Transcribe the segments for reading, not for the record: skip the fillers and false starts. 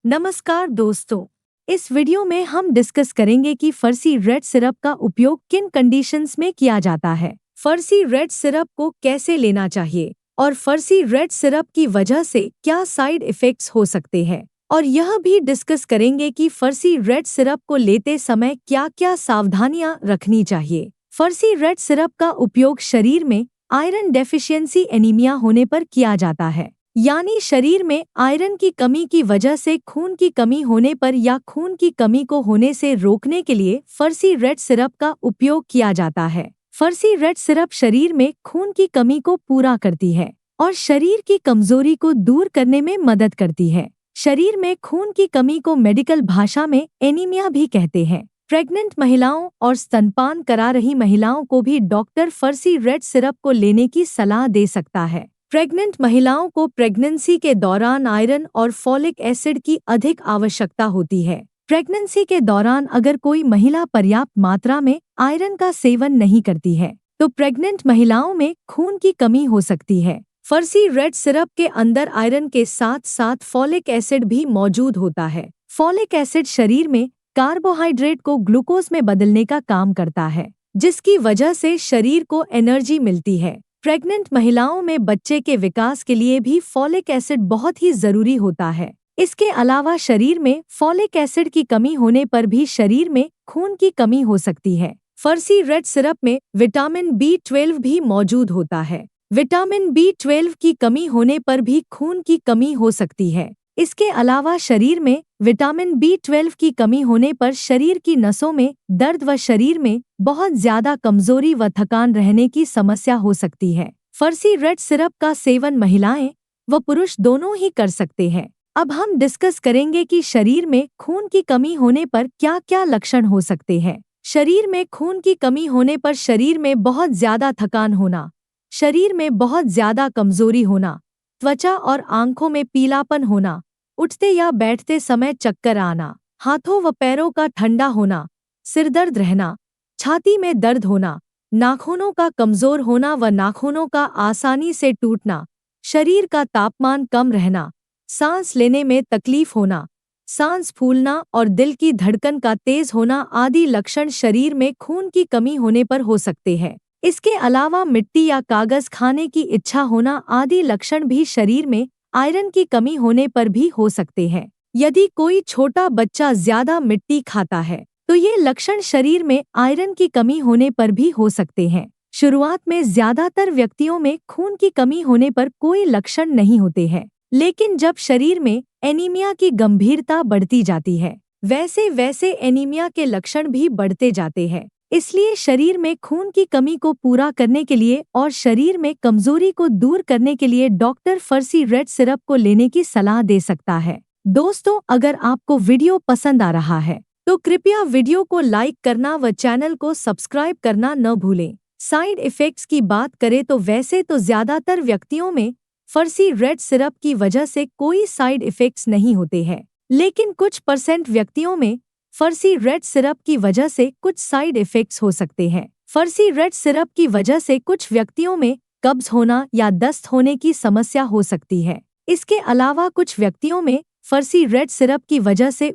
नमस्कार दोस्तों। इस वीडियो में हम डिस्कस करेंगे कि फर्सी रेड सिरप का उपयोग किन कंडीशंस में किया जाता है, फर्सी रेड सिरप को कैसे लेना चाहिए और फर्सी रेड सिरप की वजह से क्या साइड इफ़ेक्ट्स हो सकते हैं। और यह भी डिस्कस करेंगे कि फर्सी रेड सिरप को लेते समय क्या-क्या सावधानियां रखनी चाहिए। फर्सी रेड सिरप का उपयोग शरीर में आयरन डेफिशिएंसी एनीमिया होने पर किया जाता है, यानी शरीर में आयरन की कमी की वजह से खून की कमी होने पर या खून की कमी को होने से रोकने के लिए फर्सी रेड सिरप का उपयोग किया जाता है। फर्सी रेड सिरप शरीर में खून की कमी को पूरा करती है और शरीर की कमजोरी को दूर करने में मदद करती है। शरीर में खून की कमी को मेडिकल भाषा में एनीमिया भी कहते हैं। प्रेग्नेंट महिलाओं और स्तनपान करा रही महिलाओं को भी डॉक्टर फर्सी रेड सिरप को लेने की सलाह दे सकता है। प्रेग्नेंट महिलाओं को प्रेगनेंसी के दौरान आयरन और फॉलिक एसिड की अधिक आवश्यकता होती है। प्रेगनेंसी के दौरान अगर कोई महिला पर्याप्त मात्रा में आयरन का सेवन नहीं करती है तो प्रेग्नेंट महिलाओं में खून की कमी हो सकती है। फर्सी रेड सिरप के अंदर आयरन के साथ साथ फॉलिक एसिड भी मौजूद होता है। फॉलिक एसिड शरीर में कार्बोहाइड्रेट को ग्लूकोज में बदलने का काम करता है, जिसकी वजह से शरीर को एनर्जी मिलती है। प्रेग्नेंट महिलाओं में बच्चे के विकास के लिए भी फॉलिक एसिड बहुत ही जरूरी होता है। इसके अलावा शरीर में फॉलिक एसिड की कमी होने पर भी शरीर में खून की कमी हो सकती है। फर्सी रेड सिरप में विटामिन B12 भी मौजूद होता है। विटामिन B12 की कमी होने पर भी खून की कमी हो सकती है। इसके अलावा शरीर में विटामिन B12 की कमी होने पर शरीर की नसों में दर्द व शरीर में बहुत ज्यादा कमजोरी व थकान रहने की समस्या हो सकती है। फर्सी रेड सिरप का सेवन महिलाएं व पुरुष दोनों ही कर सकते हैं। अब हम डिस्कस करेंगे कि शरीर में खून की कमी होने पर क्या-क्या लक्षण हो सकते हैं। शरीर में खून की कमी होने पर शरीर में बहुत ज्यादा थकान होना, शरीर में बहुत ज्यादा कमजोरी होना, त्वचा और आंखों में पीलापन होना, उठते या बैठते समय चक्कर आना, हाथों व पैरों का ठंडा होना, सिरदर्द रहना, छाती में दर्द होना, नाखूनों का कमजोर होना व नाखूनों का आसानी से टूटना, शरीर का तापमान कम रहना, सांस लेने में तकलीफ होना, सांस फूलना और दिल की धड़कन का तेज होना आदि लक्षण शरीर में खून की कमी होने पर हो सकते हैं। इसके अलावा मिट्टी या कागज खाने की इच्छा होना आदि लक्षण भी शरीर में आयरन की कमी होने पर भी हो सकते हैं। यदि कोई छोटा बच्चा ज्यादा मिट्टी खाता है तो ये लक्षण शरीर में आयरन की कमी होने पर भी हो सकते हैं। शुरुआत में ज्यादातर व्यक्तियों में खून की कमी होने पर कोई लक्षण नहीं होते हैं, लेकिन जब शरीर में एनीमिया की गंभीरता बढ़ती जाती है वैसे वैसे एनीमिया के लक्षण भी बढ़ते जाते हैं। इसलिए शरीर में खून की कमी को पूरा करने के लिए और शरीर में कमजोरी को दूर करने के लिए डॉक्टर फर्सी रेड सिरप को लेने की सलाह दे सकता है। दोस्तों, अगर आपको वीडियो पसंद आ रहा है तो कृपया वीडियो को लाइक करना व चैनल को सब्सक्राइब करना न भूलें। साइड इफ़ेक्ट्स की बात करें तो वैसे तो ज्यादातर व्यक्तियों में फर्सी रेड सिरप की वजह से कोई साइड इफ़ेक्ट्स नहीं होते हैं, लेकिन कुछ % व्यक्तियों में फर्सी रेड सिरप की वजह से कुछ साइड इफ़ेक्ट्स हो सकते हैं। फर्सी रेड सिरप की वजह से कुछ व्यक्तियों में कब्ज होना या दस्त होने की समस्या हो सकती है। इसके अलावा कुछ व्यक्तियों में फर्सी रेड सिरप की वजह से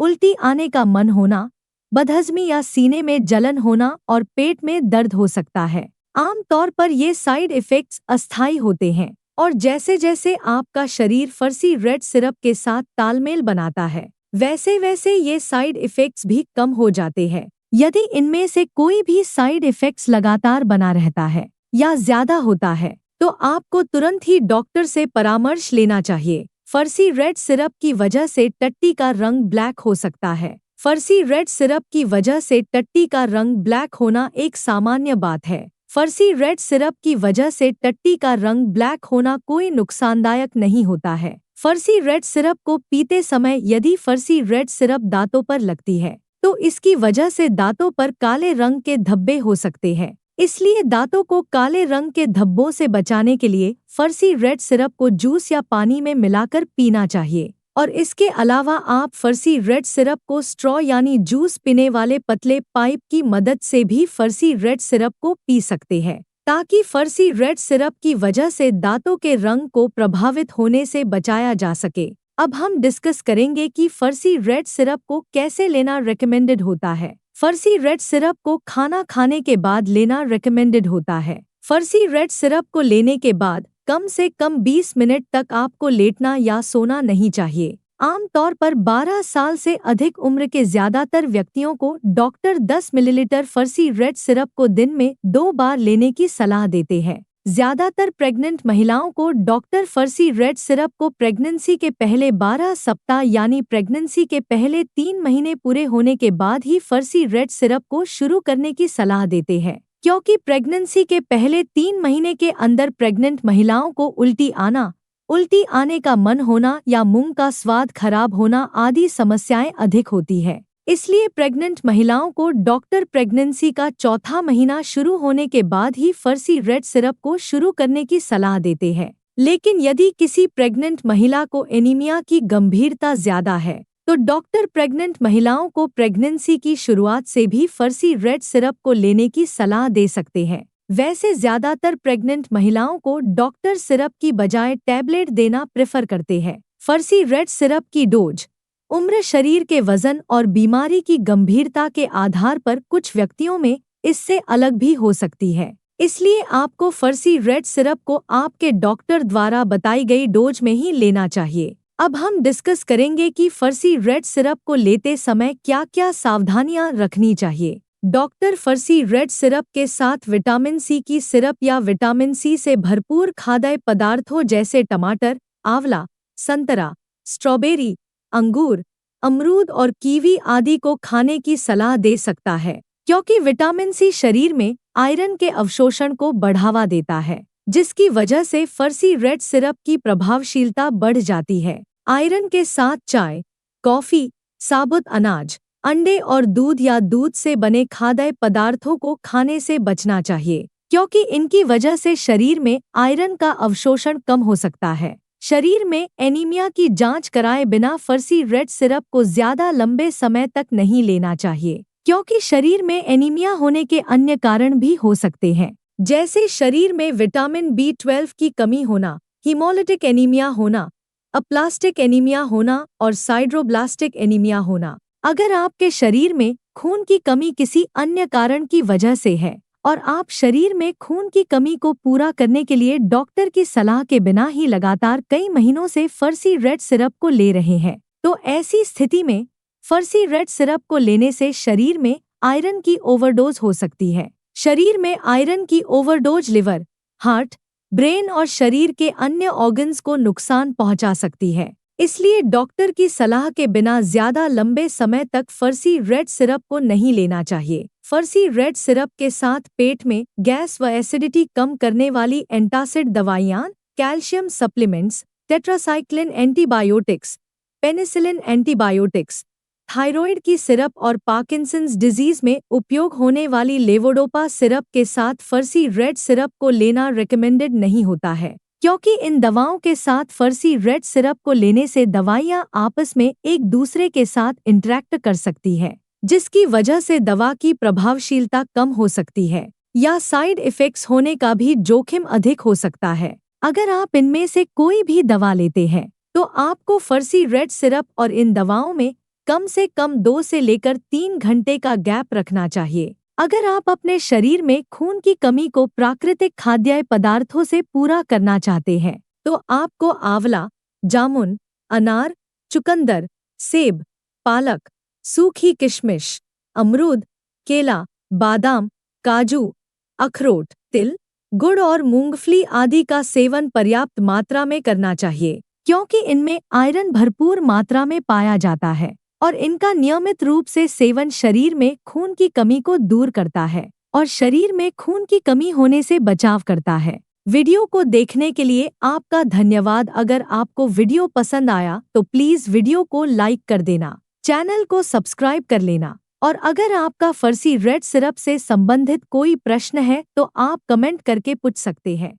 उल्टी आने का मन होना, बदहजमी या सीने में जलन होना और पेट में दर्द हो सकता है। आमतौर पर ये साइड इफ़ेक्ट्स अस्थायी होते हैं और जैसे जैसे आपका शरीर फर्सी रेड सिरप के साथ तालमेल बनाता है वैसे वैसे ये साइड इफ़ेक्ट्स भी कम हो जाते हैं। यदि इनमें से कोई भी साइड इफ़ेक्ट्स लगातार बना रहता है या ज्यादा होता है तो आपको तुरंत ही डॉक्टर से परामर्श लेना चाहिए। फर्सी रेड सिरप की वजह से टट्टी का रंग ब्लैक हो सकता है। फर्सी रेड सिरप की वजह से टट्टी का रंग ब्लैक होना एक सामान्य बात है। फर्सी रेड सिरप की वजह से टट्टी का रंग ब्लैक होना कोई नुकसानदायक नहीं होता है। फर्सी रेड सिरप को पीते समय यदि फर्सी रेड सिरप दांतों पर लगती है तो इसकी वजह से दांतों पर काले रंग के धब्बे हो सकते हैं। इसलिए दांतों को काले रंग के धब्बों से बचाने के लिए फर्सी रेड सिरप को जूस या पानी में मिलाकर पीना चाहिए। और इसके अलावा आप फर्सी रेड सिरप को स्ट्रॉ यानी जूस पीने वाले पतले पाइप की मदद से भी फर्सी रेड सिरप को पी सकते हैं, ताकि फर्सी रेड सिरप की वजह से दांतों के रंग को प्रभावित होने से बचाया जा सके। अब हम डिस्कस करेंगे कि फर्सी रेड सिरप को कैसे लेना रेकमेंडेड होता है। फर्सी रेड सिरप को खाना खाने के बाद लेना रेकमेंडेड होता है। फर्सी रेड सिरप को लेने के बाद कम से कम 20 मिनट तक आपको लेटना या सोना नहीं चाहिए। आमतौर पर 12 साल से अधिक उम्र के ज्यादातर व्यक्तियों को डॉक्टर 10 मिलीलीटर फर्सी रेड सिरप को दिन में 2 बार लेने की सलाह देते हैं। ज्यादातर प्रेग्नेंट महिलाओं को डॉक्टर फर्सी रेड सिरप को प्रेगनेंसी के पहले 12 सप्ताह यानी प्रेगनेंसी के पहले 3 महीने पूरे होने के बाद ही फर्सी रेड सिरप को शुरू करने की सलाह देते हैं, क्योंकि प्रेगनेंसी के पहले 3 महीने के अंदर प्रेग्नेंट महिलाओं को उल्टी आने का मन होना या मुंह का स्वाद खराब होना आदि समस्याएं अधिक होती है। इसलिए प्रेग्नेंट महिलाओं को डॉक्टर प्रेगनेंसी का चौथा महीना शुरू होने के बाद ही फर्सी रेड सिरप को शुरू करने की सलाह देते हैं। लेकिन यदि किसी प्रेग्नेंट महिला को एनीमिया की गंभीरता ज्यादा है तो डॉक्टर प्रेग्नेंट महिलाओं को प्रेगनेंसी की शुरुआत से भी फर्सी रेड सिरप को लेने की सलाह दे सकते हैं। वैसे ज्यादातर प्रेग्नेंट महिलाओं को डॉक्टर सिरप की बजाय टैबलेट देना प्रेफर करते हैं। फर्सी रेड सिरप की डोज उम्र, शरीर के वजन और बीमारी की गंभीरता के आधार पर कुछ व्यक्तियों में इससे अलग भी हो सकती है। इसलिए आपको फर्सी रेड सिरप को आपके डॉक्टर द्वारा बताई गई डोज में ही लेना चाहिए। अब हम डिस्कस करेंगे कि फर्सी रेड सिरप को लेते समय क्या क्या सावधानियां रखनी चाहिए। डॉक्टर फर्सी रेड सिरप के साथ विटामिन सी की सिरप या विटामिन सी से भरपूर खाद्य पदार्थों जैसे टमाटर, आंवला, संतरा, स्ट्रॉबेरी, अंगूर, अमरूद और कीवी आदि को खाने की सलाह दे सकता है, क्योंकि विटामिन सी शरीर में आयरन के अवशोषण को बढ़ावा देता है, जिसकी वजह से फर्सी रेड सिरप की प्रभावशीलता बढ़ जाती है। आयरन के साथ चाय, कॉफी, साबुत अनाज, अंडे और दूध या दूध से बने खाद्य पदार्थों को खाने से बचना चाहिए, क्योंकि इनकी वजह से शरीर में आयरन का अवशोषण कम हो सकता है। शरीर में एनीमिया की जांच कराए बिना फर्सी रेड सिरप को ज्यादा लंबे समय तक नहीं लेना चाहिए, क्योंकि शरीर में एनीमिया होने के अन्य कारण भी हो सकते हैं, जैसे शरीर में विटामिन B12 की कमी होना, हीमोलिटिक एनीमिया होना, अप्लास्टिक एनीमिया होना और साइड्रोब्लास्टिक एनीमिया होना। अगर आपके शरीर में खून की कमी किसी अन्य कारण की वजह से है और आप शरीर में खून की कमी को पूरा करने के लिए डॉक्टर की सलाह के बिना ही लगातार कई महीनों से फर्सी रेड सिरप को ले रहे हैं, तो ऐसी स्थिति में फर्सी रेड सिरप को लेने से शरीर में आयरन की ओवरडोज हो सकती है। शरीर में आयरन की ओवरडोज लिवर, हार्ट, ब्रेन और शरीर के अन्य ऑर्गन्स को नुकसान पहुंचा सकती है। इसलिए डॉक्टर की सलाह के बिना ज्यादा लंबे समय तक फर्सी रेड सिरप को नहीं लेना चाहिए। फर्सी रेड सिरप के साथ पेट में गैस व एसिडिटी कम करने वाली एंटासिड दवाइयाँ, calcium supplements, tetracycline antibiotics, penicillin antibiotics, thyroid की सिरप और पार्किंसंस डिजीज में उपयोग होने वाली लेवोडोपा सिरप के साथ फर्सी रेड सिरप को लेना रिकमेंडेड नहीं होता है, क्योंकि इन दवाओं के साथ फर्सी रेड सिरप को लेने से दवाइयाँ आपस में एक दूसरे के साथ इंटरैक्ट कर सकती है, जिसकी वजह से दवा की प्रभावशीलता कम हो सकती है या साइड इफेक्ट्स होने का भी जोखिम अधिक हो सकता है। अगर आप इनमें से कोई भी दवा लेते हैं तो आपको फर्सी रेड सिरप और इन दवाओं में कम से कम 2 से लेकर 3 घंटे का गैप रखना चाहिए। अगर आप अपने शरीर में खून की कमी को प्राकृतिक खाद्य पदार्थों से पूरा करना चाहते हैं तो आपको आंवला, जामुन, अनार, चुकंदर, सेब, पालक, सूखी किशमिश, अमरूद, केला, बादाम, काजू, अखरोट, तिल, गुड़ और मूंगफली आदि का सेवन पर्याप्त मात्रा में करना चाहिए, क्योंकि इनमें आयरन भरपूर मात्रा में पाया जाता है और इनका नियमित रूप से सेवन शरीर में खून की कमी को दूर करता है और शरीर में खून की कमी होने से बचाव करता है। वीडियो को देखने के लिए आपका धन्यवाद। अगर आपको वीडियो पसंद आया तो प्लीज वीडियो को लाइक कर देना, चैनल को सब्सक्राइब कर लेना और अगर आपका फर्सी रेड सिरप से संबंधित कोई प्रश्न है तो आप कमेंट करके पूछ सकते हैं।